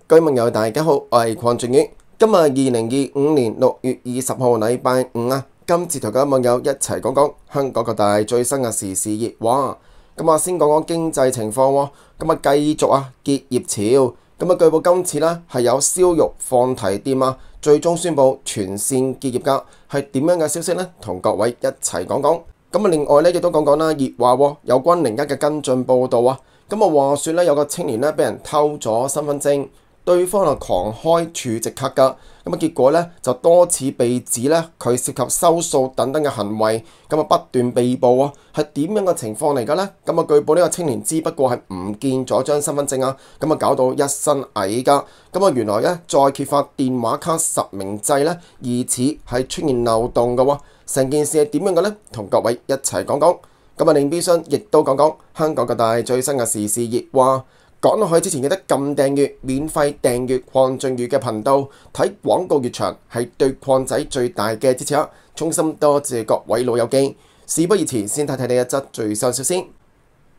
各位網友大家好，我係鄺俊宇。今日2025年6月20號禮拜五啊，今次同各位網友一齊講講香港各大最新嘅時事熱話。咁啊，先講講經濟情況喎。咁啊，繼續結業潮。咁啊，據報今次呢係有燒肉放題店啊，最終宣布全線結業㗎。係點樣嘅消息呢？同各位一齊講講。咁啊，另外呢亦都講講啦，熱話喎，有關01嘅跟進報導啊。咁啊，話説呢有個青年呢俾人偷咗身份證。對方啊狂開儲值卡㗎，咁啊結果咧就多次被指咧佢涉及收數等等嘅行為，咁啊不斷被捕啊，係點樣嘅情況嚟㗎咧？咁啊據報呢個青年只不過係唔見咗張身份證啊，咁啊搞到一身蟻㗎，咁啊原來咧再揭發電話卡實名制咧疑似係出現漏洞㗎喎，成件事係點樣嘅咧？同各位一齊講講。咁啊另邊廂亦都講講香港各大最新嘅時事熱話。講落去之前記得撳訂閱，免費訂閱鄺俊宇嘅頻道，睇廣告越長係對鄺仔最大嘅支持啊！衷心多謝各位老友記。事不宜遲，先睇睇呢一則最新消息。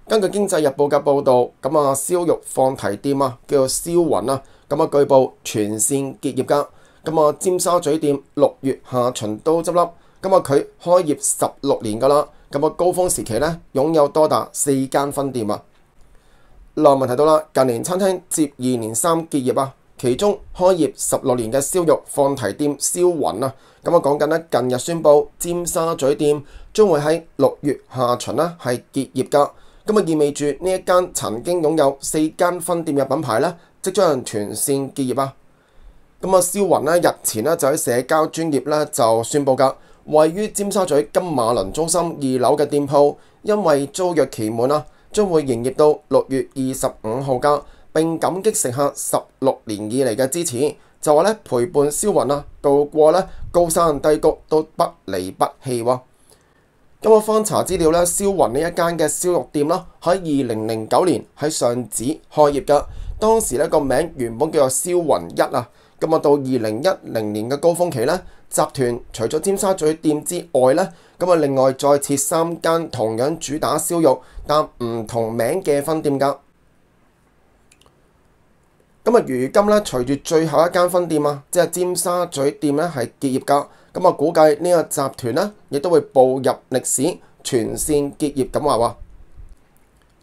根據經濟日報嘅報導，咁啊燒肉放題店啊叫做燒雲啊，咁啊據報全線結業㗎。咁啊尖沙咀店6月下旬都執笠，咁啊佢開業16年㗎啦，咁啊高峰時期咧擁有多達4間分店啊。內文提到啦，近年餐廳接二連三結業啊，其中開業16年嘅燒肉放題店燒雲啊，咁啊講緊咧近日宣布尖沙咀店將會喺6月下旬啦係結業㗎，咁啊意味住呢一間曾經擁有4間分店嘅品牌咧，即將全線結業啊。咁啊燒雲咧日前咧就喺社交專頁咧就宣布㗎，位於尖沙咀金馬倫中心2樓嘅店鋪因為租約期滿啊，將會營業到6月25號㗎，並感激食客16年以嚟嘅支持，就話咧陪伴燒雲啊渡過咧高山低谷都不離不棄喎。咁我翻查資料咧，燒雲呢一間嘅燒肉店啦，喺2009年喺上址開業㗎，當時咧個名原本叫做燒雲1啊，咁啊到2010年嘅高峰期咧，集團除咗尖沙咀店之外咧，咁啊另外再設3間同樣主打燒肉但唔同名嘅分店㗎。咁啊如今咧隨住最後一間分店啊，即係尖沙咀店咧係結業㗎，咁啊估計呢個集團咧亦都會步入歷史全線結業咁話喎。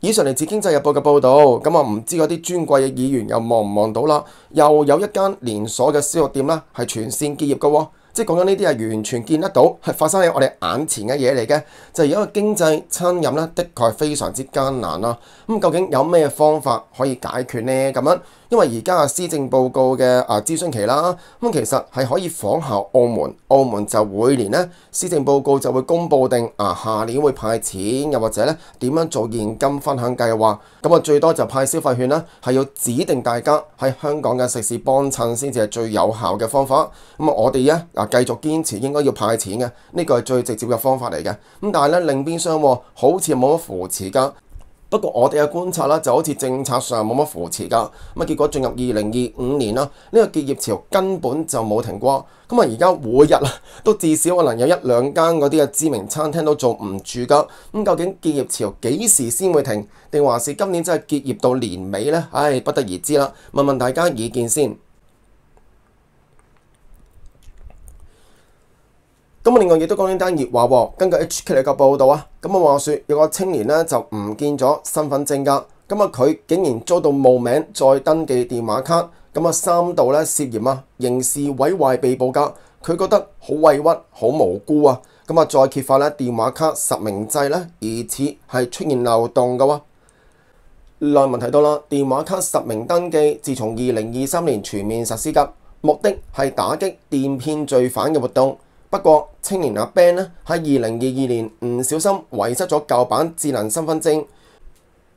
以上嚟自經濟日報嘅報導，咁啊唔知嗰啲尊貴嘅議員又望唔望到啦？又有一間連鎖嘅燒肉店啦係全線結業㗎喎。即係講緊呢啲係完全見得到，係發生喺我哋眼前嘅嘢嚟嘅。就係而家個經濟餐飲咧，的確係非常之艱難啦。咁究竟有咩方法可以解決呢？咁樣，因為而家嘅施政報告嘅諮詢期啦，咁其實係可以仿效澳門，澳門就每年咧施政報告就會公佈定下年會派錢，又或者咧點樣做現金分享計劃。咁啊最多就派消費券啦，係要指定大家喺香港嘅食肆幫襯先至係最有效嘅方法。咁啊我哋咧繼續堅持應該要派錢嘅，呢個係最直接嘅方法嚟嘅。咁但係咧另邊廂好似冇乜扶持㗎。不過我哋嘅觀察啦，就好似政策上冇乜扶持㗎。咁啊結果進入2025年啦，呢個結業潮根本就冇停過。咁啊而家每日啊都至少可能有1-2間嗰啲嘅知名餐廳都做唔住㗎。咁究竟結業潮幾時先會停？定還是今年真係結業到年尾呢？唉，不得而知啦。問問大家意見先。咁另外亦都講緊單熱話喎，根據 HK 嘅報導啊，咁啊話説有個青年咧就唔見咗身份證㗎，咁啊佢竟然遭到冒名再登記電話卡，咁啊3度咧涉嫌刑事毀壞被捕㗎，佢覺得好委屈、好無辜啊，咁啊再揭發咧電話卡實名制咧疑似係出現漏洞㗎喎。內文提到啦，電話卡實名登記自從2023年全面實施㗎，目的係打擊電騙罪犯嘅活動。不過，青年阿 Ben 咧喺2022年唔小心遺失咗舊版智能身份證，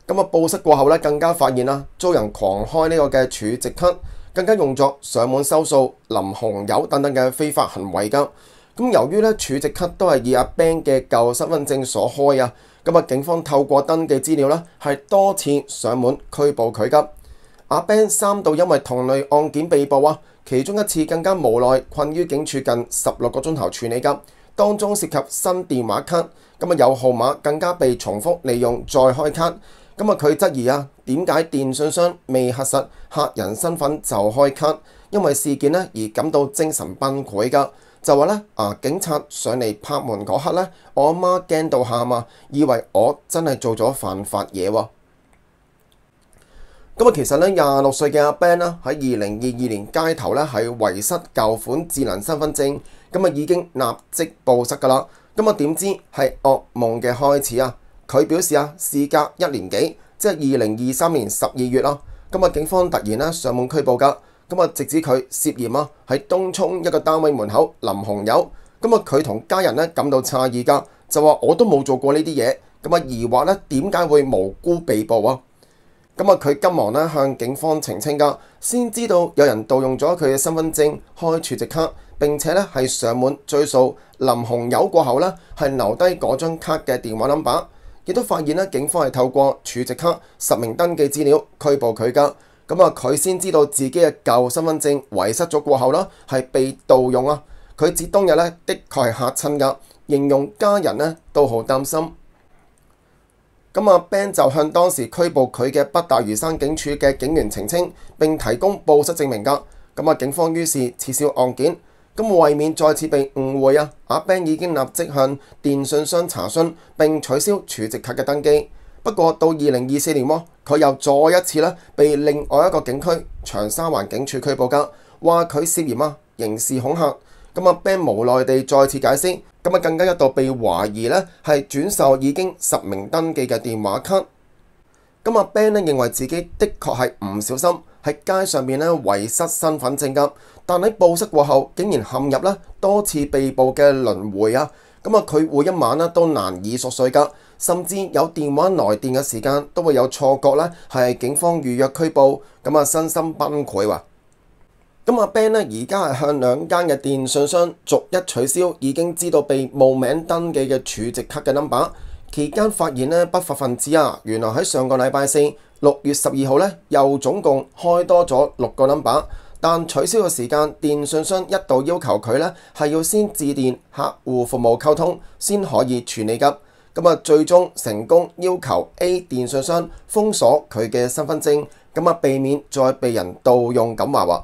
咁啊報失過後咧更加發現啦，遭人狂開呢個嘅儲值卡，更加用作上門收數、淋紅油等等嘅非法行為㗎。咁由於咧儲值卡都係以阿 Ben 嘅舊身份證所開啊，咁啊警方透過登記資料咧係多次上門拘捕佢㗎。阿 Ben 3度因為同類案件被捕啊。其中一次更加無奈困於警署近16個鐘頭處理㗎，當中涉及新電話卡，咁啊有號碼更加被重複利用再開卡，咁啊，佢質疑啊，點解電信商未核實客人身份就開卡？因為事件呢而感到精神崩潰㗎。就話呢，警察上嚟拍門嗰刻呢，我阿媽驚到喊啊，以為我真係做咗犯法嘢喎。咁啊，其實呢26歲嘅阿 Ben 啦，喺2022年街頭呢係遺失舊款智能身份證，咁啊已經立即報失㗎啦。咁啊點知係噩夢嘅開始啊！佢表示啊，事隔1年幾，即係2023年12月啦，咁啊警方突然呢上門拘捕㗎。咁啊，直指佢涉嫌啊喺東涌一個單位門口淋紅油。咁啊，佢同家人呢感到詫異㗎，就話我都冇做過呢啲嘢。咁啊，疑惑呢點解會無辜被捕啊？咁啊，佢急忙呢向警方澄清㗎，先知道有人盜用咗佢嘅身份證開儲值卡，並且呢係上門追溯淋紅油過後呢係留低嗰張卡嘅電話 number， 亦都發現呢警方係透過儲值卡實名登記資料拘捕佢㗎。咁啊，佢先知道自己嘅舊身份證遺失咗過後啦，係被盜用啊！佢指當日呢的確係嚇親㗎，形容家人呢都好擔心。咁啊 Ben 就向當時拘捕佢嘅北大嶼山警署嘅警員澄清，並提供報失證明㗎。咁啊，警方於是撤銷案件。咁為免再次被誤會啊，阿 Ben 已經立即向電信商查詢並取消儲值卡嘅登記。不過到2024年喎，佢又再一次咧被另外一個警區長沙灣警署拘捕㗎，話佢涉嫌刑事恐嚇。咁啊 Ben 無奈地再次解釋，咁啊更加一度被懷疑咧係轉售已經實名登記嘅電話卡。咁啊 Ben 咧認為自己的確係唔小心喺街上面咧遺失身份證㗎，但喺報失過後竟然陷入咧多次被捕嘅輪迴啊！咁啊，佢每一晚都難以熟睡㗎，甚至有電話來電嘅時間都會有錯覺咧，係警方預約拘捕，咁啊身心崩潰喎。咁阿 Ben 咧而家係向2間嘅電信商逐一取消已經知道被冒名登記嘅儲值卡嘅 number。期間發現咧不法分子原來喺上個禮拜四6月12號咧又總共開多咗6個 number。但取消嘅時間，電信商一度要求佢咧係要先致電客戶服務溝通先可以處理㗎。咁啊，最終成功要求 A 電信商封鎖佢嘅身份證，咁啊避免再被人盜用咁話喎。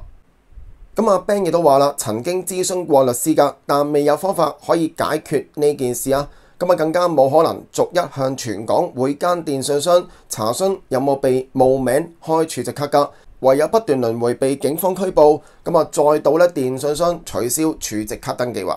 咁阿 Ben 亦都話啦，曾經諮詢過律師㗎，但未有方法可以解決呢件事啊。咁啊更加冇可能逐一向全港每間電信商查詢有冇被冒名開儲值卡㗎。唯有不斷輪迴被警方拘捕，咁啊再到咧電信商取消儲值卡登記喎。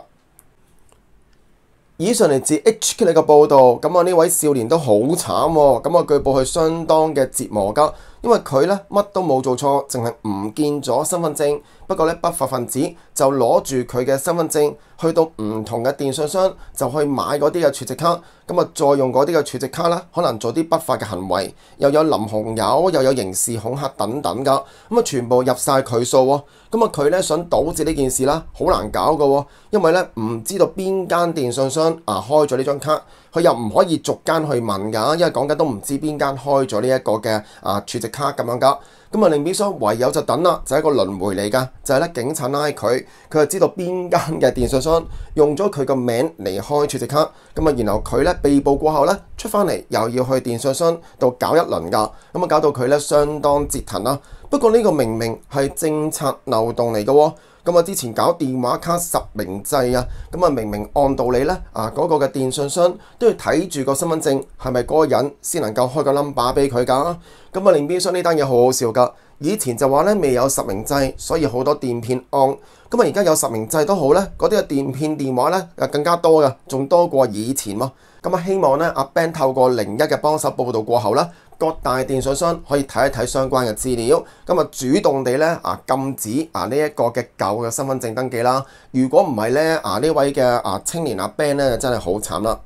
以上嚟自 HK 呢個報導，咁啊呢位少年都好慘喎，咁啊據報佢相當嘅折磨㗎，因為佢咧乜都冇做錯，淨係唔見咗身份證。不過咧不法分子就攞住佢嘅身份證去到唔同嘅電信商就去買嗰啲嘅儲值卡，咁啊再用嗰啲嘅儲值卡啦，可能做啲不法嘅行為，又有淋紅油，又有刑事恐嚇等等㗎，咁啊全部入晒佢數喎。咁啊佢咧想堵截呢件事啦，好難搞㗎喎，因為咧唔知道邊間電信商開咗呢張卡，佢又唔可以逐間去問㗎，因為講緊都唔知邊間開咗呢一個嘅儲值卡咁樣㗎。咁啊，令變相唯有就等啦，就係一個輪迴嚟㗎，就係咧警察拉佢，佢就知道邊間嘅電信商用咗佢個名嚟開儲值卡，咁啊，然後佢咧被捕過後咧出翻嚟，又要去電信商度搞一輪㗎，咁啊搞到佢咧相當折騰啦。不過呢個明明係政策漏洞嚟㗎喎。咁啊，之前搞電話卡實名制啊，咁啊明明按道理咧嗰個嘅電信商都要睇住個身份證係咪嗰個人先能夠開個 number 俾佢㗎。咁啊，另邊廂呢單嘢好好笑㗎。以前就話咧未有實名制，所以好多電騙案。咁啊，而家有實名制都好咧，嗰啲嘅電騙電話咧更加多㗎，仲多過以前喎。咁啊，希望咧阿 Ben 透過01嘅幫手報導過後啦，各大電信商可以睇一睇相關嘅資料，咁啊主動地咧禁止呢一個嘅舊嘅身份證登記啦。如果唔係咧呢位嘅青年阿 Ben 咧真係好慘啦。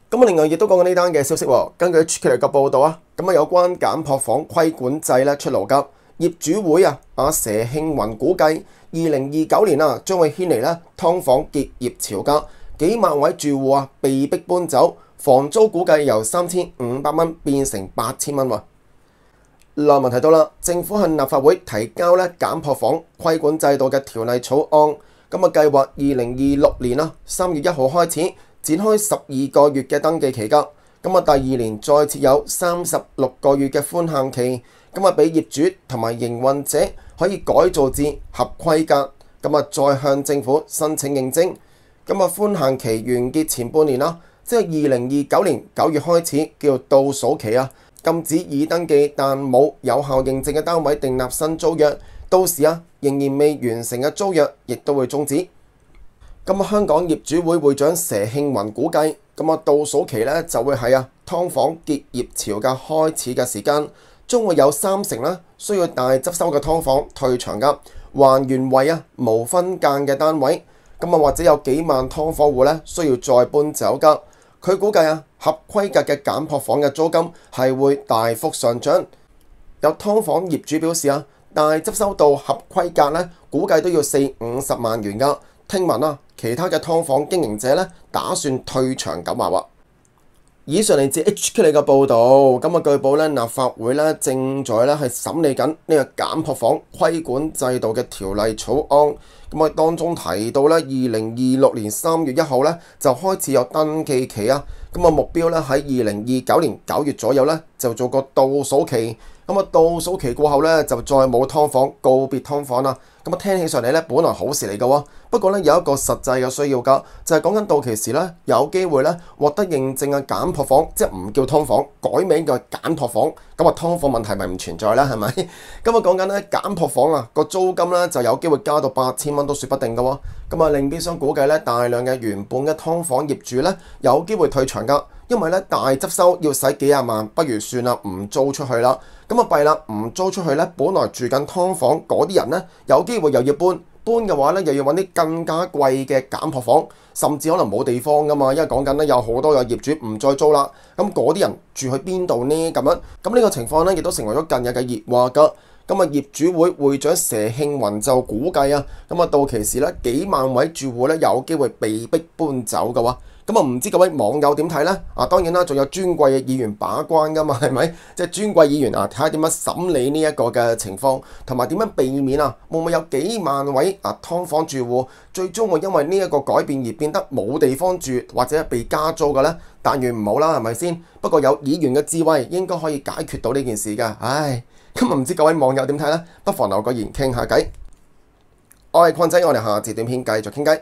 咁啊，另外亦都講緊呢單嘅消息喎。根據 HK 嘅報導咁啊有關簡樸房規管制咧出爐㗎。業主會佘慶雲估計2029年將會牽嚟咧劏房結業潮㗎，幾萬位住戶被逼搬走，房租估計由3500蚊變成8000蚊喎。內文提到啦，政府向立法會提交咧簡樸房規管制度嘅條例草案，咁啊計劃2026年3月1號開始展開12個月嘅登記期㗎。咁啊，第2年再設有36個月嘅寬限期，咁啊，俾業主同埋營運者可以改造至合規格，咁啊，再向政府申請認證。咁啊，寬限期完結前半年啦，即係2029年9月開始叫倒數期啊，禁止已登記但冇有效認證嘅單位訂立新租約，到時啊仍然未完成嘅租約亦都會終止。咁啊，香港業主會會長佘慶雲估計，咁啊，倒數期咧就會係劏房結業潮嘅開始嘅時間，將會有30%啦需要大執收嘅劏房退場㗎，還原為無分間嘅單位。咁啊，或者有幾萬劏房戶咧需要再搬走㗎。佢估計合規格嘅簡樸房嘅租金係會大幅上漲。有劏房業主表示大執收到合規格咧，估計都要40-50萬元㗎。聽聞其他嘅劏房經營者咧打算退場咁話。以上嚟自 HK 嘅報導。咁啊，據報咧立法會咧正在咧係審理緊呢個簡樸房規管制度嘅條例草案。咁啊，當中提到咧2026年3月1號咧就開始有登記期啊。咁啊，目標咧喺2029年9月左右咧就做個倒數期。咁啊，倒數期過後咧就再冇劏房，告別劏房啦。咁啊，聽起上嚟咧本來好事嚟嘅喎。不過咧有一個實際嘅需要㗎，就係講緊到期時咧有機會咧獲得認證嘅簡樸房，即係唔叫劏房，改名叫簡樸房。咁啊，劏房問題咪唔存在啦，係咪？咁啊，講緊咧簡樸房個租金咧就有機會加到8000蚊都說不定嘅喎。咁啊，另邊廂估計咧大量嘅原本嘅劏房業主咧有機會退場㗎。因為咧大執收要使幾廿萬，不如算啦，唔租出去啦。咁啊弊啦，唔租出去咧，本來住緊劏房嗰啲人咧，有機會又要搬嘅話咧，又要揾啲更加貴嘅簡樸房，甚至可能冇地方噶嘛。因為講緊咧有好多嘅業主唔再租啦，咁嗰啲人住去邊度呢？咁樣咁呢個情況咧，亦都成為咗近日嘅熱話㗎。咁啊，業主會會長佘慶雲就估計咁啊到期時咧幾萬位住戶咧有機會被逼搬走嘅喎。咁啊，唔知各位網友點睇呢？當然啦，仲有尊貴嘅議員把關噶嘛，係咪？即係尊貴議員睇下點樣審理呢一個嘅情況，同埋點樣避免會唔會有幾萬位劏房住戶最終會因為呢一個改變而變得冇地方住或者被加租嘅呢？但願唔好啦，係咪先？不過有議員嘅智慧應該可以解決到呢件事㗎。唉，咁唔知各位網友點睇呢？不妨留個言傾下偈。我係鄺仔，我哋下次短片繼續傾偈。